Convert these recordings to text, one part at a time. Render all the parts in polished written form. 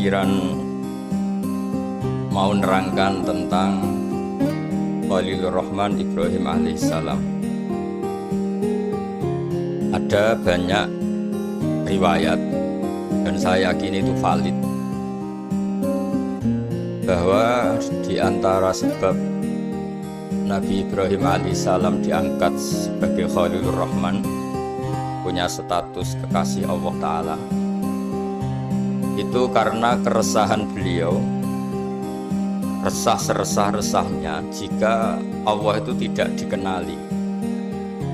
kepikiran mau nerangkan tentang Khalilur Rahman Ibrahim alaihissalam. Ada banyak riwayat dan saya yakin itu valid bahwa di antara sebab Nabi Ibrahim alaihissalam diangkat sebagai Khalilur Rahman, punya status kekasih Allah Ta'ala, itu karena keresahan beliau, resah seresah-resahnya jika Allah itu tidak dikenali,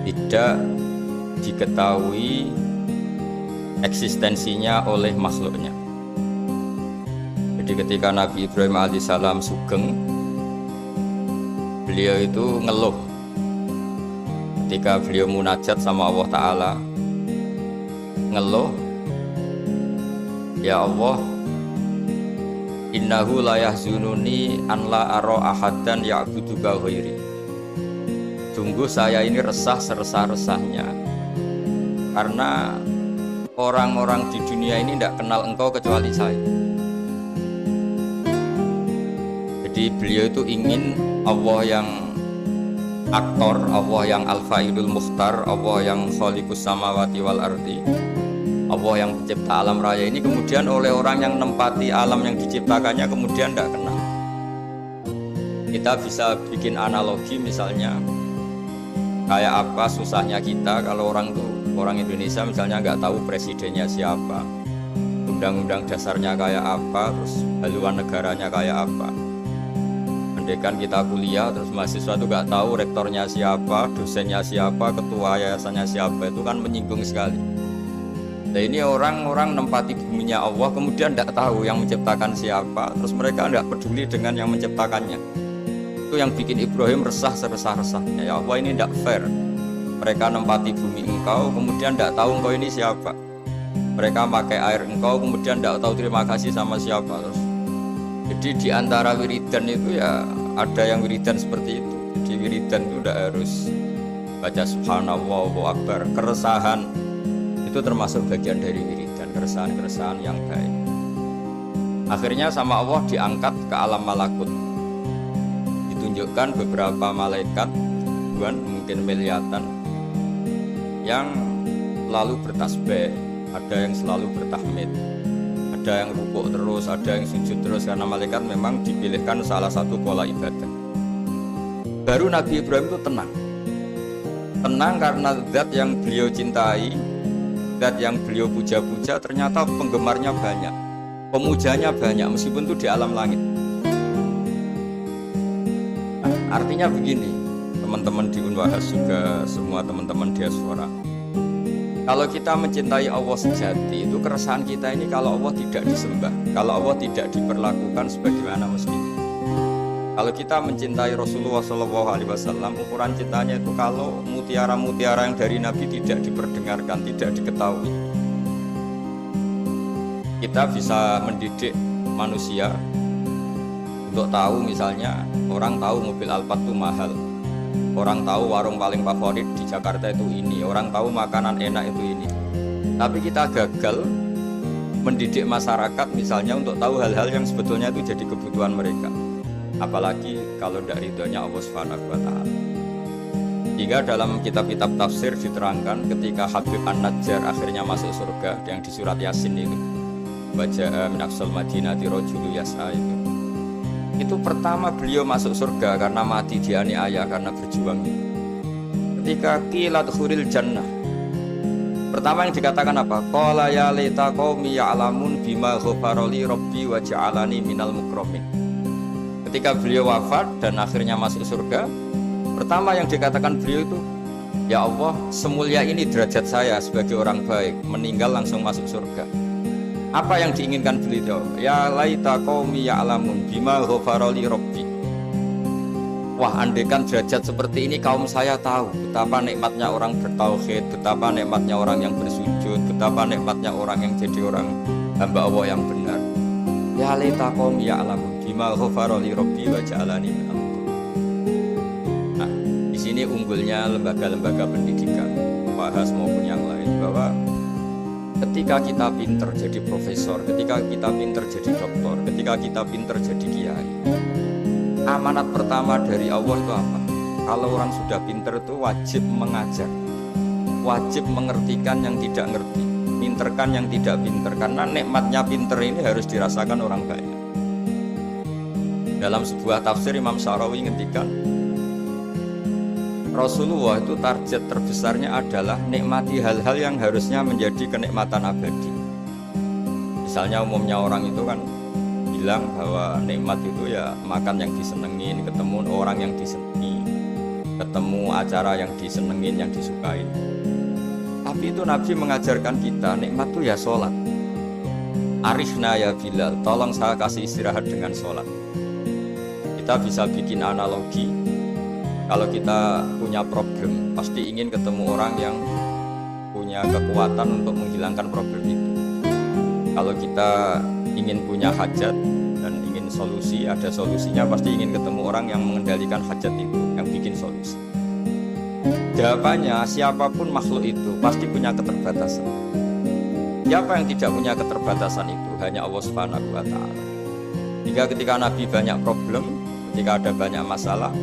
tidak diketahui eksistensinya oleh makhluknya. Jadi ketika Nabi Ibrahim alaihissalam sugeng, beliau itu ngeluh ketika beliau munajat sama Allah Ta'ala, ngeluh, ya Allah, innahu la yahzununi an la ara ahadan ya'buduka ghairi. Sungguh saya ini resah seresah-resahnya karena orang-orang di dunia ini tidak kenal engkau kecuali saya. Jadi beliau itu ingin Allah yang aktor, Allah yang al-fa'ilul mukhtar, Allah yang khaliqus samawati wal ardi, Allah yang pencipta alam raya ini kemudian oleh orang yang nempati alam yang diciptakannya kemudian tidak kenal. Kita bisa bikin analogi, misalnya kayak apa susahnya kita kalau orang Indonesia misalnya nggak tahu presidennya siapa, undang-undang dasarnya kayak apa, terus haluan negaranya kayak apa. Andaikan kita kuliah terus mahasiswa itu nggak tahu rektornya siapa, dosennya siapa, ketua yayasannya siapa, itu kan menyinggung sekali. Nah ini orang-orang nempati buminya Allah kemudian tidak tahu yang menciptakan siapa, terus mereka tidak peduli dengan yang menciptakannya. Itu yang bikin Ibrahim resah seresah-resahnya. Ya Allah, ini tidak fair. Mereka nempati bumi engkau kemudian tidak tahu engkau ini siapa. Mereka pakai air engkau kemudian tidak tahu terima kasih sama siapa. Terus jadi di antara wiridan itu ya ada yang wiridan seperti itu. Jadi wiridan itu tidak harus baca subhanallah wa akbar. Keresahan itu termasuk bagian dari wiridan, keresahan-keresahan yang baik. Akhirnya sama Allah diangkat ke alam malakut. Ditunjukkan beberapa malaikat, ribuan mungkin miliatan, yang selalu bertasbih, ada yang selalu bertahmid, ada yang rukuk terus, ada yang sujud terus, karena malaikat memang dipilihkan salah satu pola ibadah. Baru Nabi Ibrahim itu tenang karena zat yang beliau cintai, zat yang beliau puja-puja ternyata penggemarnya banyak, pemujanya banyak, meskipun itu di alam langit. Nah, artinya begini, teman-teman di Unwahas juga semua teman-teman diaspora, kalau kita mencintai Allah sejati, itu keresahan kita ini kalau Allah tidak disembah, kalau Allah tidak diperlakukan sebagaimana mestinya. Kalau kita mencintai Rasulullah SAW, ukuran cintanya itu kalau mutiara-mutiara yang dari Nabi tidak diperdengarkan, tidak diketahui. Kita bisa mendidik manusia untuk tahu, misalnya orang tahu mobil Alphard itu mahal, orang tahu warung paling favorit di Jakarta itu ini, orang tahu makanan enak itu ini. Tapi kita gagal mendidik masyarakat misalnya untuk tahu hal-hal yang sebetulnya itu jadi kebutuhan mereka. Apalagi kalau tidak ridhonya Allah Subhanahu wa Ta'ala. Hingga dalam kitab-kitab tafsir diterangkan ketika Habib An-Najjar akhirnya masuk surga, yang di surat Yasin itu, baca min aqsal madinati rajulu yas'a itu pertama beliau masuk surga karena mati dianiaya karena berjuang. Ketika qilat khuril jannah, pertama yang dikatakan apa? Qala ya laita qaumi ya'lamun bima ghafarali rabbi wa ja'alani minal mukramin. Ketika beliau wafat dan akhirnya masuk surga, pertama yang dikatakan beliau itu, ya Allah, semulia ini derajat saya sebagai orang baik, meninggal langsung masuk surga. Apa yang diinginkan beliau? Ya laita qaumi ya'lamun bima ghafarali rabbi. Wah, andaikan derajat seperti ini kaum saya tahu betapa nikmatnya orang bertauhid, betapa nikmatnya orang yang bersujud, betapa nikmatnya orang yang jadi orang hamba Allah yang benar. Ya laita qaumi ya'lamun bima ghafarali rabbi wa ja'alani minal mukramin. Nah, di sini unggulnya lembaga-lembaga pendidikan, Unwahas maupun yang lain, bahwa Ketika kita pinter jadi profesor, ketika kita pinter jadi dokter, ketika kita pinter jadi kiai, amanat pertama dari Allah itu apa? Kalau orang sudah pinter itu wajib mengajar, wajib mengertikan yang tidak ngerti, pinterkan yang tidak pinter, karena nikmatnya pinter ini harus dirasakan orang banyak. Dalam sebuah tafsir Imam Syarawi ngendikan, Rasulullah itu target terbesarnya adalah nikmati hal-hal yang harusnya menjadi kenikmatan abadi. Misalnya umumnya orang itu kan bilang bahwa nikmat itu ya makan yang disenengin, ketemu orang yang disenangi, ketemu acara yang disenengin, yang disukai. Tapi itu Nabi mengajarkan kita nikmat itu ya sholat. Arifna ya Bilal, tolong saya kasih istirahat dengan sholat. Kita bisa bikin analogi. Kalau kita punya problem, pasti ingin ketemu orang yang punya kekuatan untuk menghilangkan problem itu. Kalau kita ingin punya hajat dan ingin solusi, ada solusinya, pasti ingin ketemu orang yang mengendalikan hajat itu, yang bikin solusi. Jawabannya, siapapun makhluk itu pasti punya keterbatasan. Siapa yang tidak punya keterbatasan itu? Hanya Allah Subhanahu wa Ta'ala. Jika ketika Nabi banyak problem, ketika ada banyak masalah,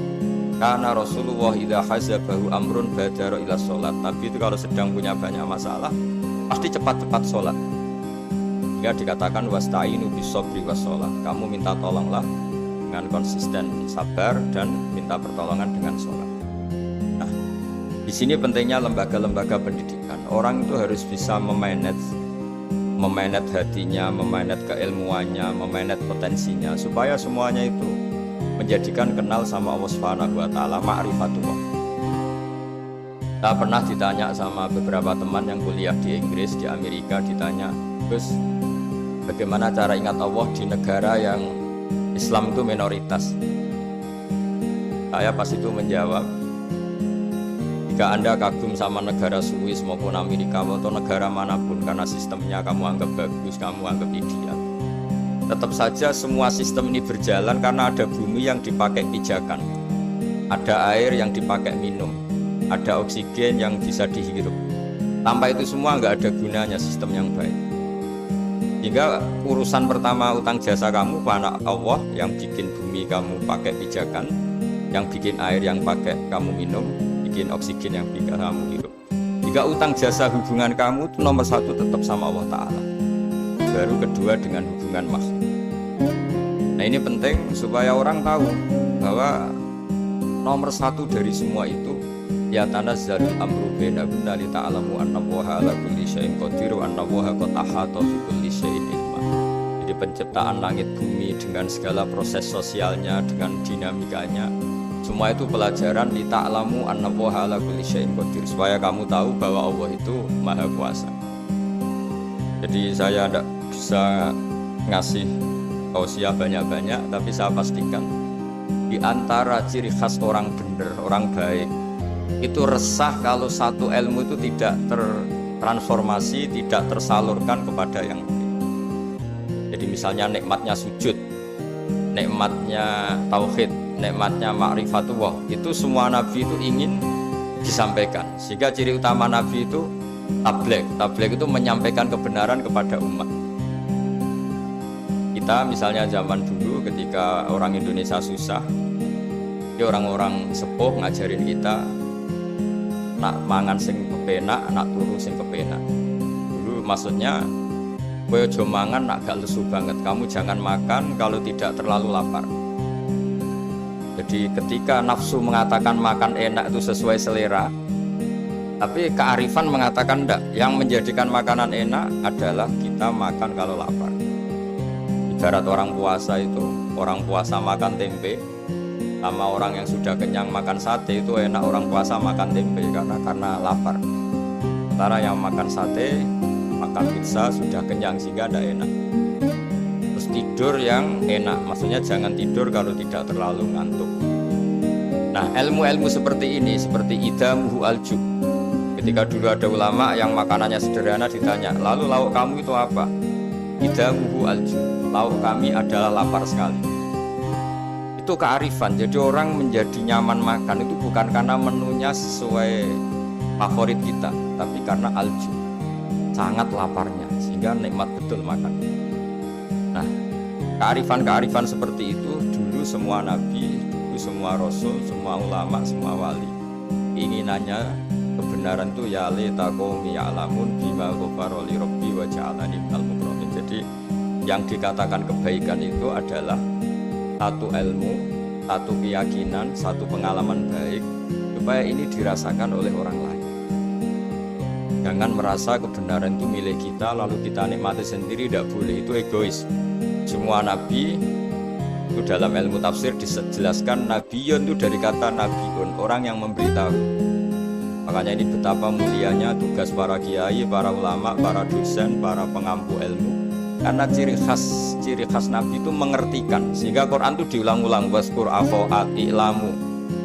karena Rasulullah idza hazabahu amrun badara ila sholat. Nabi itu kalau sedang punya banyak masalah pasti cepat-cepat sholat. Jika dikatakan wasta'inu bisobri washolat, kamu minta tolonglah dengan konsisten sabar dan minta pertolongan dengan sholat. Nah, di sini pentingnya lembaga-lembaga pendidikan. Orang itu harus bisa memanage hatinya, memanage keilmuannya, memanage potensinya, supaya semuanya itu menjadikan kenal sama Allah Subhanahu wa Ta'ala, ma'rifatullah. Saya pernah ditanya sama beberapa teman yang kuliah di Inggris, di Amerika, ditanya, Gus, bagaimana cara ingat Allah di negara yang Islam itu minoritas? Saya pas itu menjawab, jika Anda kagum sama negara Swiss maupun Amerika atau negara manapun karena sistemnya kamu anggap bagus, kamu anggap ideal, tetap saja semua sistem ini berjalan karena ada bumi yang dipakai pijakan, ada air yang dipakai minum, ada oksigen yang bisa dihirup. Tanpa itu semua nggak ada gunanya sistem yang baik. Hingga urusan pertama utang jasa kamu pada Allah yang bikin bumi kamu pakai pijakan, yang bikin air yang pakai kamu minum, bikin oksigen yang bikin kamu hidup. Jika utang jasa hubungan kamu itu nomor satu tetap sama Allah Ta'ala, baru kedua dengan hubungan makhluk. Nah ini penting supaya orang tahu bahwa nomor satu dari semua itu ya tanazzalul amru bainahunna li ta'lamu anna Allaha ala kulli syai'in qadir wa anna Allaha qad ahata bi kulli syai'in ilma. Jadi penciptaan langit bumi dengan segala proses sosialnya, dengan dinamikanya, semua itu pelajaran li ta'lamu anna Allaha ala kulli syai'in qadir, supaya kamu tahu bahwa Allah itu Maha Kuasa. Jadi saya tidak bisa ngasih tausiah banyak-banyak, tapi saya pastikan di antara ciri khas orang benar, orang baik, itu resah kalau satu ilmu itu tidak tertransformasi, tidak tersalurkan kepada yang lain. Jadi misalnya nikmatnya sujud, nikmatnya tauhid, nikmatnya ma'rifatullah, itu semua Nabi itu ingin disampaikan. Sehingga ciri utama Nabi itu tabligh itu menyampaikan kebenaran kepada umat. Kita misalnya zaman dulu ketika orang Indonesia susah, orang-orang sepuh ngajarin kita nak mangan sing kepenak, nak turu sing kepenak. Dulu maksudnya kowe aja mangan nak gak lesu banget, kamu jangan makan kalau tidak terlalu lapar. Jadi ketika nafsu mengatakan makan enak itu sesuai selera, tapi kearifan mengatakan enggak, yang menjadikan makanan enak adalah kita makan kalau lapar. Ibarat orang puasa itu, orang puasa makan tempe, sama orang yang sudah kenyang makan sate itu enak orang puasa makan tempe karena lapar. Sementara yang makan sate, makan pizza sudah kenyang sehingga tidak enak. Terus tidur yang enak, maksudnya jangan tidur kalau tidak terlalu ngantuk. Nah ilmu-ilmu seperti ini, seperti idamuhu al-jub. Ketika dulu ada ulama yang makanannya sederhana ditanya, lalu lauk kamu itu apa? Idamuhu al-jub, lauk kami adalah lapar sekali. Itu kearifan. Jadi orang menjadi nyaman makan itu bukan karena menunya sesuai favorit kita, tapi karena al-jub. sangat laparnya sehingga nikmat betul makan. Nah, kearifan-kearifan seperti itu dulu semua nabi, dulu semua rasul, semua ulama, semua wali keinginannya kebenaran itu ya laita qaumi ya'lamun bima ghafara li rabbi wa ja'alani minal mukramin. Jadi yang dikatakan kebaikan itu adalah satu ilmu, satu keyakinan, satu pengalaman baik supaya ini dirasakan oleh orang lain. Jangan merasa kebenaran itu milik kita lalu kita nikmati sendiri, tidak boleh, itu egois. Semua nabi itu dalam ilmu tafsir dijelaskan nabiyun itu dari kata nabiun, orang yang memberitahu. Makanya ini betapa mulianya tugas para kiai, para ulama, para dosen, para pengampu ilmu. Karena ciri khas nabi itu mengertikan, sehingga Quran itu diulang-ulang, waskur afoat i'lamu,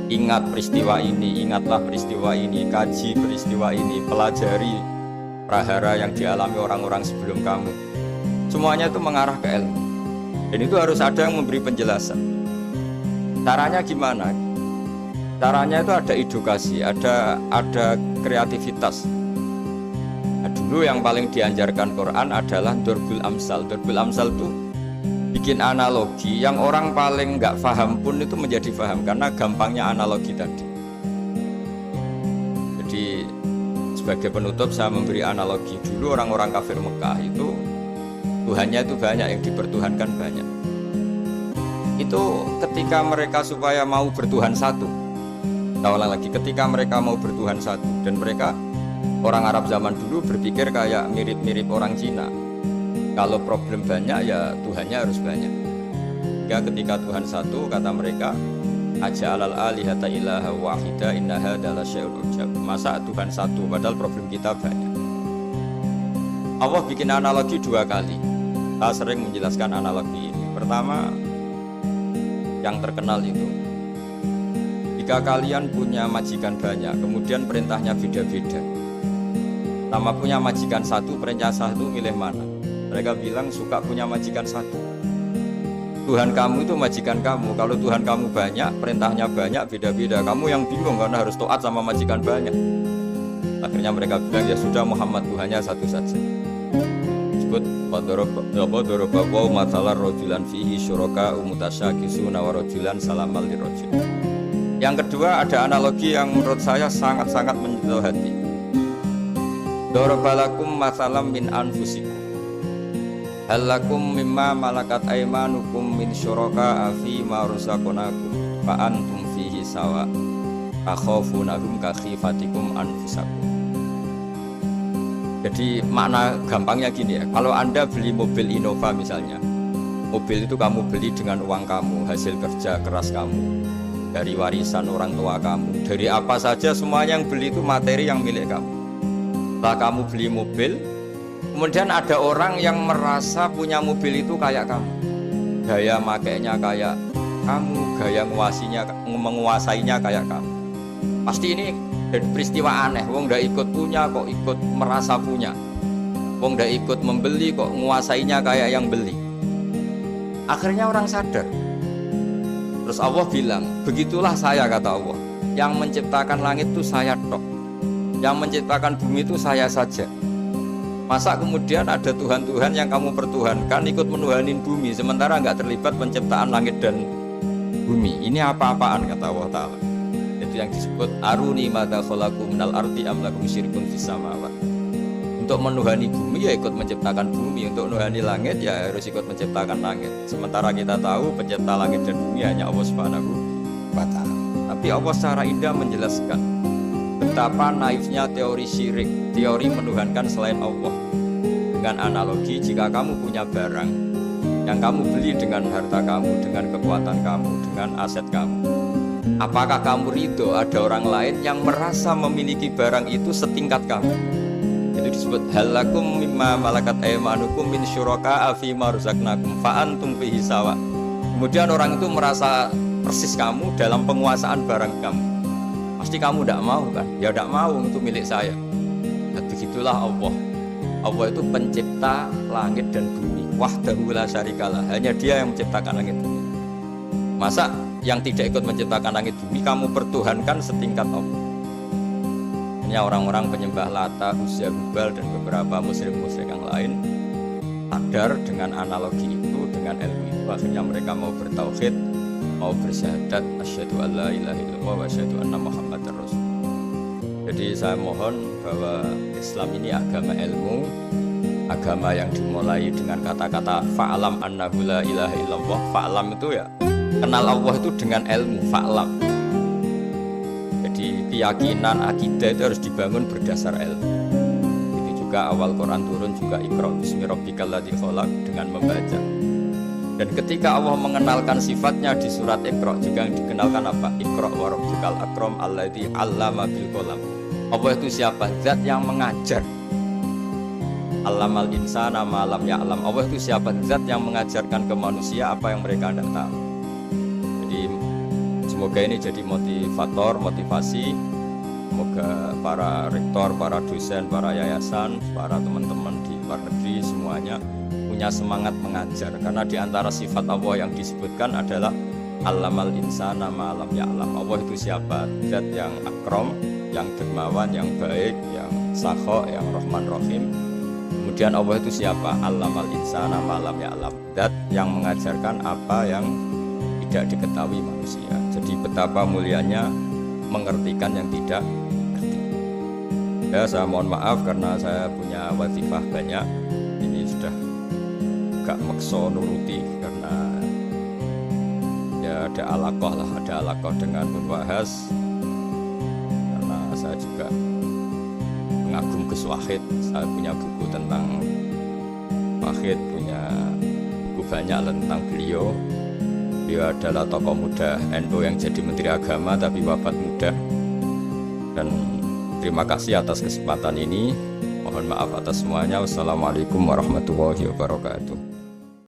ingat peristiwa ini, ingatlah peristiwa ini, kaji peristiwa ini, pelajari prahara yang dialami orang-orang sebelum kamu. Semuanya itu mengarah ke ilmu. Dan itu harus ada yang memberi penjelasan. Caranya gimana? Caranya itu ada edukasi, ada kreativitas. Nah, dulu yang paling dianjarkan Quran adalah Dorbul Amsal. Dorbul Amsal itu bikin analogi yang orang paling nggak paham pun itu menjadi paham karena gampangnya analogi tadi. Jadi sebagai penutup saya memberi analogi. Dulu orang-orang kafir Mekah itu Tuhannya itu banyak, yang dipertuhankan banyak. Itu ketika mereka supaya mau bertuhan satu. Kita ulang lagi, ketika mereka mau bertuhan satu. Dan mereka, orang Arab zaman dulu berpikir kayak mirip-mirip orang Cina. Kalau problem banyak ya Tuhannya harus banyak. Hingga ketika Tuhan satu, kata mereka, aja'alal alihata ilaha wahida innaha adalah syai'ul ujab. Masa Tuhan satu padahal problem kita banyak. Allah bikin analogi dua kali. Saya sering menjelaskan analogi ini. Pertama, yang terkenal itu, jika kalian punya majikan banyak, kemudian perintahnya beda-beda. Sama punya majikan satu, perintah satu, milih mana? Mereka bilang suka punya majikan satu. Tuhan kamu itu majikan kamu. Kalau Tuhan kamu banyak, perintahnya banyak, beda-beda. Kamu yang bingung karena harus taat sama majikan banyak. Akhirnya mereka bilang ya sudah, Muhammad Tuhannya satu saja. Disebut wadoroba wa masalah rojulan fihi syuraka umutasyakisu nawarojulan salamal lirojul. Yang kedua ada analogi yang menurut saya sangat-sangat menyentuh hati. Dorobalakum masalam min anfusikum halakum mimma malakat aimanukum min syuraka afi marusakunakum fa antum fihi sawa akhafunahum kakhifatikum anfusakum. Jadi makna gampangnya gini ya, kalau Anda beli mobil Innova misalnya, mobil itu kamu beli dengan uang kamu, hasil kerja keras kamu, dari warisan orang tua kamu, dari apa saja, semuanya yang beli itu materi yang milik kamu. Setelah kamu beli mobil, kemudian ada orang yang merasa punya mobil itu kayak kamu, gaya makainya kayak kamu, gaya menguasainya kayak kamu. Pasti ini peristiwa aneh. Wong ndak ikut punya kok ikut merasa punya. Wong ndak ikut membeli kok menguasainya kayak yang beli. Akhirnya orang sadar. Terus Allah bilang, begitulah saya, kata Allah, yang menciptakan langit itu saya tok, yang menciptakan bumi itu saya saja. Masa kemudian ada Tuhan-Tuhan yang kamu pertuhankan ikut menuhanin bumi, sementara nggak terlibat penciptaan langit dan bumi. Ini apa-apaan, kata Allah Ta'ala. Itu yang disebut aruni madza khalaqu minal ardi am lakum syirkun fis samawat. Untuk menuhani bumi ya ikut menciptakan bumi, untuk menuhani langit ya harus ikut menciptakan langit. Sementara kita tahu pencipta langit dan bumi hanya Allah Subhanahu wa Ta'ala. Tapi Allah secara indah menjelaskan betapa naifnya teori syirik, teori menuhankan selain Allah. Dengan analogi, jika kamu punya barang yang kamu beli dengan harta kamu, dengan kekuatan kamu, dengan aset kamu, apakah kamu ridho ada orang lain yang merasa memiliki barang itu setingkat kamu? Itu disebut halakum mimma malakat aymanukum min syuraka fi ma razaqnakum fa antum fihi sawa. Kemudian orang itu merasa persis kamu dalam penguasaan barang kamu. Pasti kamu tidak mau kan? Ya tidak mau, itu milik saya. Nah, begitulah Allah. Allah itu pencipta langit dan bumi. Wahdahu la syarikalah. Hanya Dia yang menciptakan langit bumi. Masa yang tidak ikut menciptakan langit bumi kamu pertuhankan setingkat Allah? Akhirnya orang-orang penyembah Lata, Uzza, Hubal dan beberapa musyrik-musyrik yang lain sadar dengan analogi itu, dengan ilmu itu. Akhirnya mereka mau bertauhid, mau bersyahadat asyhadu alla ilaha illallah wa asyhadu anna muhammadar rasul. Jadi saya mohon bahwa Islam ini agama ilmu, agama yang dimulai dengan kata-kata fa'lam annahu la ilaha illallah. Fa'lam itu ya kenal Allah itu dengan ilmu, fa'lam. Jadi keyakinan akidah itu harus dibangun berdasar ilmu. Itu juga awal Quran turun juga Iqra bismi rabbikal ladzi khalaq, dengan membaca. Dan ketika Allah mengenalkan sifatnya di surat Iqra juga yang dikenalkan apa? Iqra wa rabbukal akram alladzi 'allama bil qalam. Allah itu siapa? Zat yang mengajar. Allamal insana ma lam ya'lam. Allah itu siapa? Zat yang mengajarkan ke manusia apa yang mereka tidak tahu. Jadi semoga ini jadi motivator, motivasi. Semoga para rektor, para dosen, para yayasan, para teman-teman di luar negeri semuanya punya semangat mengajar, karena di antara sifat Allah yang disebutkan adalah Allamal insana ma lam ya'lam. Allah itu siapa? Zat yang akram, yang dermawan, yang baik, yang sakho, yang rahman rahim. Kemudian Allah itu siapa? Allamal insana ma lam ya'lam. Zat yang mengajarkan apa yang tidak diketahui manusia. Jadi betapa mulianya mengertikan yang tidak ngerti. Ya, saya mohon maaf karena saya punya wazifah banyak. Ini sudah gak makso nuruti karena ya ada alaqah dengan Munwahas, karena saya juga pengagum Gus Wahid. Saya punya buku tentang Wahid, punya buku banyak tentang beliau. Beliau adalah tokoh muda NU yang jadi Menteri Agama tapi wafat muda. Dan terima kasih atas kesempatan ini. Mohon maaf atas semuanya. Wassalamualaikum warahmatullahi wabarakatuh.